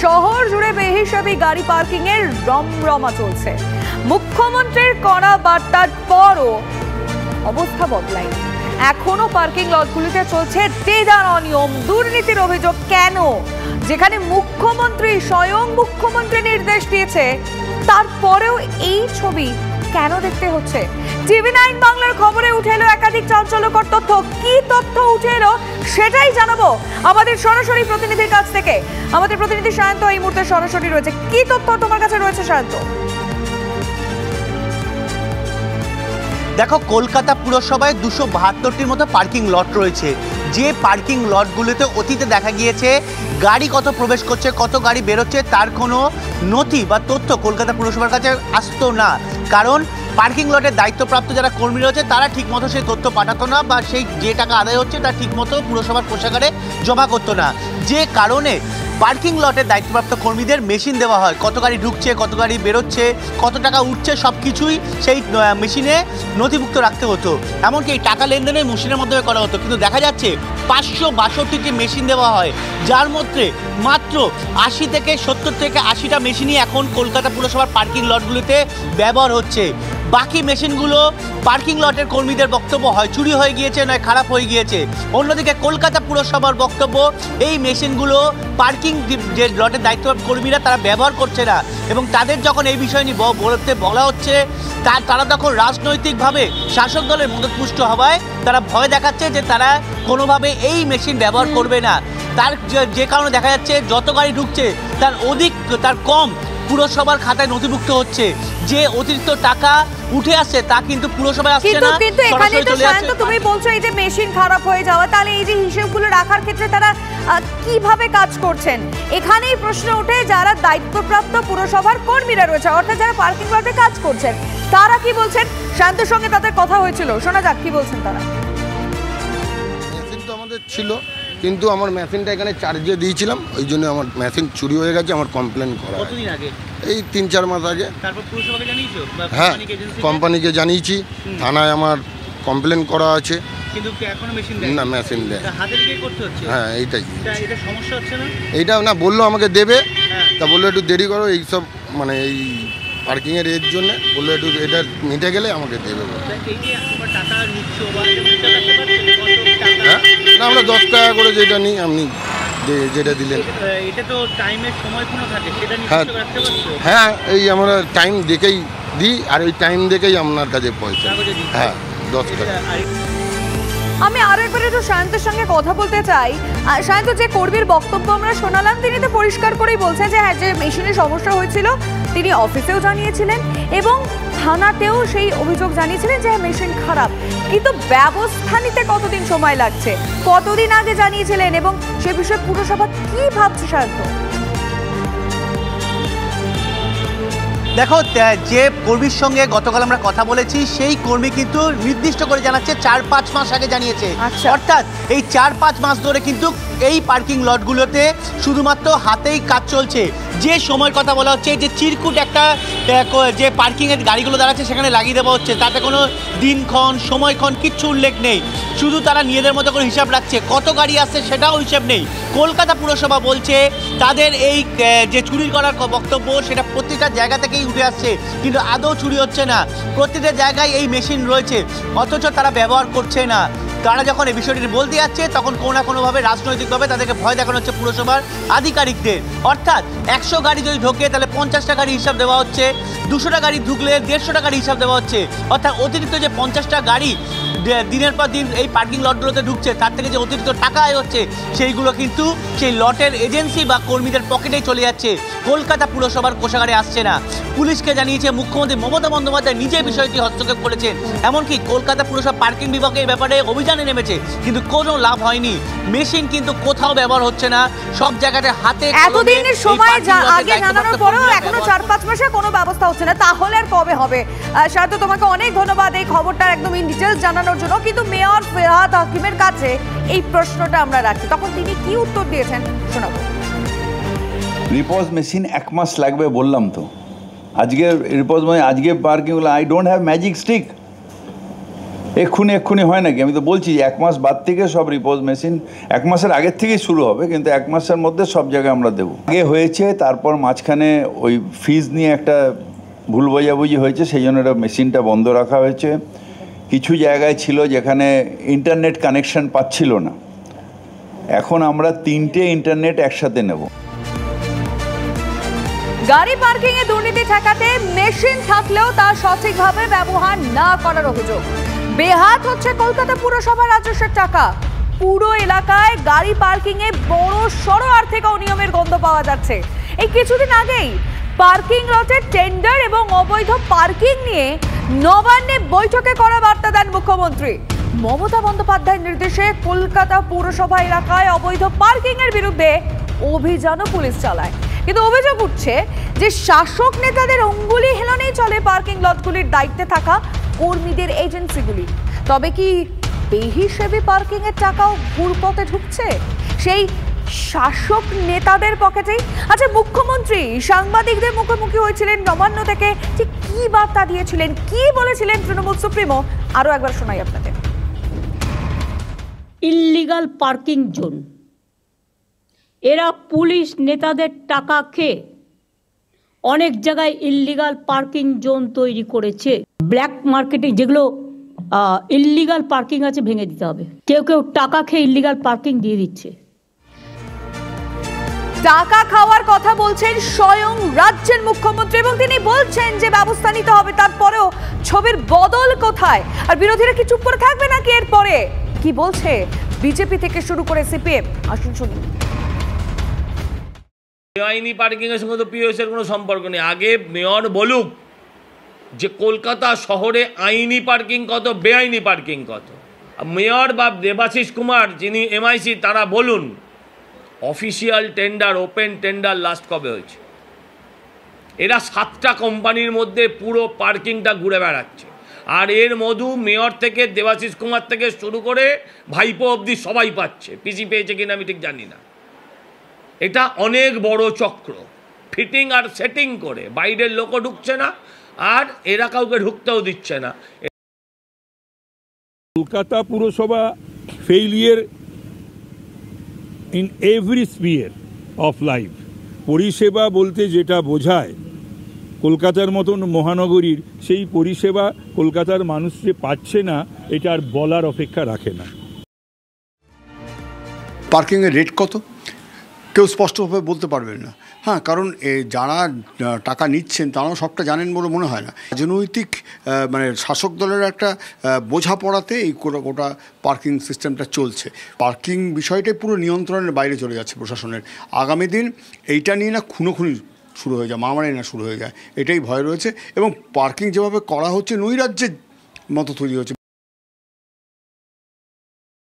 শহর জুড়ে বেহিসাবি গাড়ি পার্কিং এর রমরমা চলছে। মুখ্যমন্ত্রীর কড়া বার্তার পরও অবস্থা বদলায়নি। এখনো পার্কিং লটগুলিতে চলছে দেদার অনিয়ম, দুর্নীতির অভিযোগ। কেন? যেখানে মুখ্যমন্ত্রী স্বয়ং নির্দেশ দিয়েছে, তারপরেও এই ছবি কেন দেখতে হচ্ছে? টিভি 9 বাংলার খবরে উঠে এলো একাধিক চাঞ্চল্যকর তথ্য। কি তথ্য উঠে এলো সেটাই জানাবো আমাদের সরাসরি প্রতিনিধির কাছ থেকে। আমাদের প্রতিনিধি সায়ন্ত এই মুহূর্তে সরাসরি রয়েছে। কি তথ্য তোমার কাছে রয়েছে সায়ন্ত? দেখো, কলকাতা পুরসভায় 272টির মতো পার্কিং লট রয়েছে। যে পার্কিং লটগুলোতে অতীতে দেখা গিয়েছে গাড়ি কত প্রবেশ করছে, কত গাড়ি বেরোচ্ছে, তার কোনো নথি বা তথ্য কলকাতা পুরসভার কাছে আসতো না। কারণ পার্কিং লটের দায়িত্বপ্রাপ্ত যারা কর্মী রয়েছে তারা ঠিকমতো সেই তথ্য পাঠাতো না, বা সেই যে টাকা আদায় হচ্ছে তা ঠিকমতো পুরসভার কোষাগারে জমা করতো না। যে কারণে পার্কিং লটের দায়িত্বপ্রাপ্ত কর্মীদের মেশিন দেওয়া হয়, কত গাড়ি ঢুকছে, কত গাড়ি বেরোচ্ছে, কত টাকা উঠছে, সব কিছুই সেই মেশিনে নথিভুক্ত রাখতে হতো। এমনকি এই টাকা লেনদেনের মেশিনের মাধ্যমে করা হতো। কিন্তু দেখা যাচ্ছে 562টি মেশিন দেওয়া হয়, যার মধ্যে মাত্র 80 থেকে 70 থেকে 80টা মেশিনই এখন কলকাতা পুরসভার পার্কিং লটগুলিতে ব্যবহার হচ্ছে। বাকি মেশিনগুলো পার্কিং লটের কর্মীদের বক্তব্য হয় চুরি হয়ে গিয়েছে, নয় খারাপ হয়ে গিয়েছে। অন্যদিকে কলকাতা পুরসভার বক্তব্য এই মেশিনগুলো পার্কিং যে লটের দায়িত্ব কর্মীরা তারা ব্যবহার করছে না, এবং তাদের যখন এই বিষয় নিয়ে বলতে বলা হচ্ছে তারা তখন রাজনৈতিকভাবে শাসক দলের মদতপুষ্ট হওয়ায় তারা ভয় দেখাচ্ছে যে তারা কোনোভাবে এই মেশিন ব্যবহার করবে না। তার যে কারণে দেখা যাচ্ছে যত গাড়ি ঢুকছে তার কম পুরসভার খাতায় নথিভুক্ত হচ্ছে। যে অতিরিক্ত টাকা উঠে আসছে তা কিন্তু পুরসভায় আসছে না। কিন্তু এখানে তো শান্ত তুমি বলছো এই যে মেশিন খারাপ হয়ে যাওয়া, তাহলে এই যে হিসাবগুলো রাখার ক্ষেত্রে তারা কিভাবে কাজ করছেন? এখানেই প্রশ্ন ওঠে, যারা দায়িত্বপ্রাপ্ত পুরসভার কর্মীরা রয়েছে, অর্থাৎ যারা পার্কিং লটে কাজ করছেন, তারা কি বলছেন? শান্তর সঙ্গে তাদের কথা হয়েছিল, শোনা যাক কি বলছেন তারা। মেশিন তো আমাদের ছিল, কিন্তু আমার মেশিনটা এখানে চার্জে দিয়েছিলাম, ওই জন্য আমার মেশিন চুরি হয়ে গেছে। আমার কমপ্লেন করা কতদিন আগে? এই 3-4 মাস আগে। তারপর পুরসভাকে জানিয়েছো? হ্যাঁ, কোম্পানিকে জানিয়েছি, থানায় আমার কমপ্লেন করা আছে, কিন্তু এখনো মেশিন না মেশিন দেয়। হাতে লিখে করতে হচ্ছে। হ্যাঁ, এইটাই। এটা সমস্যা হচ্ছে না? এইটা না বললো আমাকে দেবে, তা বললো একটু দেরি করো, এইসব মানে এই পার্কিংয়ের এর জন্য বললো একটু এটা মিটে গেলে আমাকে দেবে। হ্যাঁ, না আমরা 10 টাকা করে যেটা নিই, আপনি যেটা দিলেন। এটা তো টাইমের সময় কোনো থাকে, সেটা নির্দিষ্ট রাখতে পারছো? হ্যাঁ, এই আমরা টাইম দেখেই দিই, আর ওই টাইম দেখেই আপনার কাছে পয়সা। হ্যাঁ, 10 টাকা। আমি আরো একবার একটু শান্তের সঙ্গে কথা বলতে চাই। শান্ত, যে কর্মীর বক্তব্য আমরা শোনালাম, তিনি তো পরিষ্কার করেই বলছেন যে হ্যাঁ, যে মেশিনের সমস্যা হয়েছিল তিনি অফিসেও জানিয়েছিলেন এবং থানাতেও সেই অভিযোগ জানিয়েছিলেন যে মেশিন খারাপ। কিন্তু ব্যবস্থা নিতে কতদিন সময় লাগছে, কতদিন আগে জানিয়েছিলেন, এবং সে বিষয়ে পুরসভা কি ভাবছে শান্ত? দেখো, যে কর্মীর সঙ্গে গতকাল আমরা কথা বলেছি সেই কর্মী কিন্তু নির্দিষ্ট করে জানাচ্ছে 4-5 মাস আগে জানিয়েছে। অর্থাৎ এই 4-5 মাস ধরে কিন্তু এই পার্কিং লটগুলোতে শুধুমাত্র হাতেই কাজ চলছে। যে সময়ের কথা বলা হচ্ছে, যে চিরকুট একটা যে পার্কিংয়ের গাড়িগুলো দাঁড়াচ্ছে সেখানে লাগিয়ে দেওয়া হচ্ছে, তাতে কোনো দিনক্ষণ সময়ক্ষণ কিচ্ছু উল্লেখ নেই। শুধু তারা নিজেদের মতো করে হিসাব রাখছে, কত গাড়ি আসছে সেটাও হিসাব নেই। কলকাতা পুরসভা বলছে তাদের এই যে চুরি করার বক্তব্য সেটা প্রত্যেকটা জায়গা থেকেই উঠে আসছে, কিন্তু আদৌ চুরি হচ্ছে না। প্রত্যেকটা জায়গায় এই মেশিন রয়েছে, অথচ তারা ব্যবহার করছে না। তারা যখন এই বিষয়টি বলতে যাচ্ছে তখন কোনো না কোনোভাবে রাজনৈতিকভাবে তাদেরকে ভয় দেখানো হচ্ছে পুরসভার আধিকারিকদের। অর্থাৎ 100 গাড়ি যদি ঢোকে তাহলে 50টা গাড়ি হিসাব দেওয়া হচ্ছে, 200টা গাড়ি ঢুকলে 150টা গাড়ি হিসাব দেওয়া হচ্ছে। অর্থাৎ অতিরিক্ত যে 50টা গাড়ি দিনের পর দিন এই পার্কিং লটগুলোতে ঢুকছে, তার থেকে যে অতিরিক্ত টাকা আয় হচ্ছে সেইগুলো কিন্তু সেই লটের এজেন্সি বা কর্মীদের পকেটেই চলে যাচ্ছে, কলকাতা পুরসভার কোষাগারে আসছে না। পুলিশকে জানিয়েছে, মুখ্যমন্ত্রী মমতা বন্দ্যোপাধ্যায় নিজে বিষয়টি হস্তক্ষেপ করেছেন। এমনকি কলকাতা পুরসভা পার্কিং বিভাগে এই ব্যাপারে অভিযানে নেমেছে, কিন্তু কোনো লাভ হয়নি। মেশিন কিন্তু কোথাও ব্যবহার হচ্ছে না, সব জায়গাতে হাতে। এতদিনের সময় আগে জানানোর পরেও এখনো 4-5 মাসে কোনো ব্যবস্থা হচ্ছে না, তাহলে আর কবে হবে? শান্ত, তোমাকে অনেক ধন্যবাদ এই খবরটার একদম ইন ডিটেইলস জানানোর জন্য। কিন্তু মেয়র ফেরহাদ হাকিমের কাছে এই প্রশ্নটা আমরা রাখি, তখন তিনি কি উত্তর দিয়েছেন শোনাবো। রিপোজ মেশিন 1 মাস লাগবে বললাম তো। আজকে রিপোজ মানে আজকে parking, I don't have magic stick. এক্ষুনি হয় নাকি? আমি তো বলছি 1 মাস বাদ থেকে সব রিপোজ মেশিন 1 মাসের আগের থেকেই শুরু হবে, কিন্তু 1 মাসের মধ্যে সব জায়গায় আমরা দেবো। আগে হয়েছে, তারপর মাঝখানে ওই ফিজ নিয়ে একটা ভুল বোঝাবুঝি হয়েছে, সেই জন্য এটা মেশিনটা বন্ধ রাখা হয়েছে। কিছু জায়গায় ছিল যেখানে ইন্টারনেট কানেকশন পাচ্ছিল না, এখন আমরা 3টে ইন্টারনেট একসাথে নেব। গাড়ি পার্কিং এ দুর্নীতি ঠেকাতে মেশিন থাকলেও তা সঠিকভাবে ব্যবহার না করার অভিযোগ। বেহাত হচ্ছে কলকাতা পুরসভার রাজস্বের টাকা। পুরো এলাকায় গাড়ি পার্কিং এ বড় সড় আর্থিক অনিয়মের গন্ধ পাওয়া যাচ্ছে। এই কিছুদিন আগেই পার্কিং লটের টেন্ডার এবং অবৈধ পার্কিং নিয়ে নবান্নে বৈঠকে করা বার্তা দেন মুখ্যমন্ত্রী মমতা বন্দ্যোপাধ্যায়ের নির্দেশে। কলকাতা পুরসভা এলাকায় অবৈধ পার্কিং এর বিরুদ্ধে অভিযানও পুলিশ চালায়, কিন্তু অভিযোগ উঠছে যে শাসক নেতাদের অঙ্গুলি হেলনেই চলে পার্কিং লটগুলির দায়িত্বে থাকা কর্মীদের এজেন্সিগুলি। তবে কি বেহিসেবি পার্কিং এর টাকাও ঘুরপথে ঢুকছে সেই শাসক নেতাদের পকেটেই? আচ্ছা, মুখ্যমন্ত্রী সাংবাদিকদের মুখোমুখি হয়েছিলেন নবান্ন থেকে, ঠিক কি বার্তা দিয়েছিলেন, কি বলেছিলেন তৃণমূল সুপ্রিমো, আরো একবার শোনাই আপনাদের। ইল্লিগাল পার্কিং জোন, এরা পুলিশ নেতাদের টাকা খেয়ে অনেক জায়গায় ইল্লিগাল পার্কিং জোন তৈরি করেছে। ব্ল্যাক মার্কেটে যেগুলো ইল্লিগাল পার্কিং আছে ভেঙে দিতে হবে। কেউ কেউ টাকা খেয়ে ইল্লিগাল পার্কিং দিয়ে দিচ্ছে। টাকা খাওয়ার কথা বলছেন স্বয়ং রাজ্যের মুখ্যমন্ত্রী এবং তিনি বলছেন যে ব্যবস্থা নিতে হবে। তারপরেও ছবির বদল কোথায়? আর বিরোধীরা কি চুপ করে থাকবে নাকি? এরপরে কি বলছে বিজেপি থেকে শুরু করে সিপিএম? আসুন শুনি। বেআইনি পার্কিং এর সঙ্গে তো পিওএস এর কোনো সম্পর্ক নেই। আগে মেয়র বলুক যে কলকাতা শহরে আইনি পার্কিং কত, বেআইনি পার্কিং কত। মেয়র বা দেবাশিস কুমার যিনি এমআইসি তারা বলুন official tender, open tender last কবে হয়েছে? এরা 7টা কোম্পানির মধ্যে পুরো পার্কিংটা ঘুরে বেড়াচ্ছে। আর এর মধু মেয়র থেকে দেবাশিস কুমার থেকে শুরু করে ভাইপো অবধি সবাই পাচ্ছে। পিসি পেয়েছে কিনা আমি ঠিক জানি না। এটা অনেক বড় চক্র, ফিটিং আর সেটিং করে বাইরের লোকও ঢুকছে না আর এরা কাউকে ঢুকতেও দিচ্ছে না। কলকাতা পুরসভা failure in every spear of life. পরিষেবা বলতে যেটা বোঝায় কলকাতার মতন মহানগরীর, সেই পরিষেবা কলকাতার মানুষ যে পাচ্ছে না এটা আর বলার অপেক্ষা রাখে না। পার্কিংয়ের রেট কত কেউ স্পষ্টভাবে বলতে পারবেন না। হ্যাঁ, কারণ যারা টাকা নিচ্ছেন তারাও সবটা জানেন বলে মনে হয় না। রাজনৈতিক মানে শাসক দলের একটা বোঝাপড়াতে এই গোটা পার্কিং সিস্টেমটা চলছে। পার্কিং বিষয়টাই পুরো নিয়ন্ত্রণের বাইরে চলে যাচ্ছে প্রশাসনের। আগামী দিন এইটা নিয়ে না খুনোখুনি শুরু হয়ে যায়, মারামারি না শুরু হয়ে যায়, এটাই ভয় রয়েছে। এবং পার্কিং যেভাবে করা হচ্ছে নৈরাজ্যের মতো তৈরি হচ্ছে।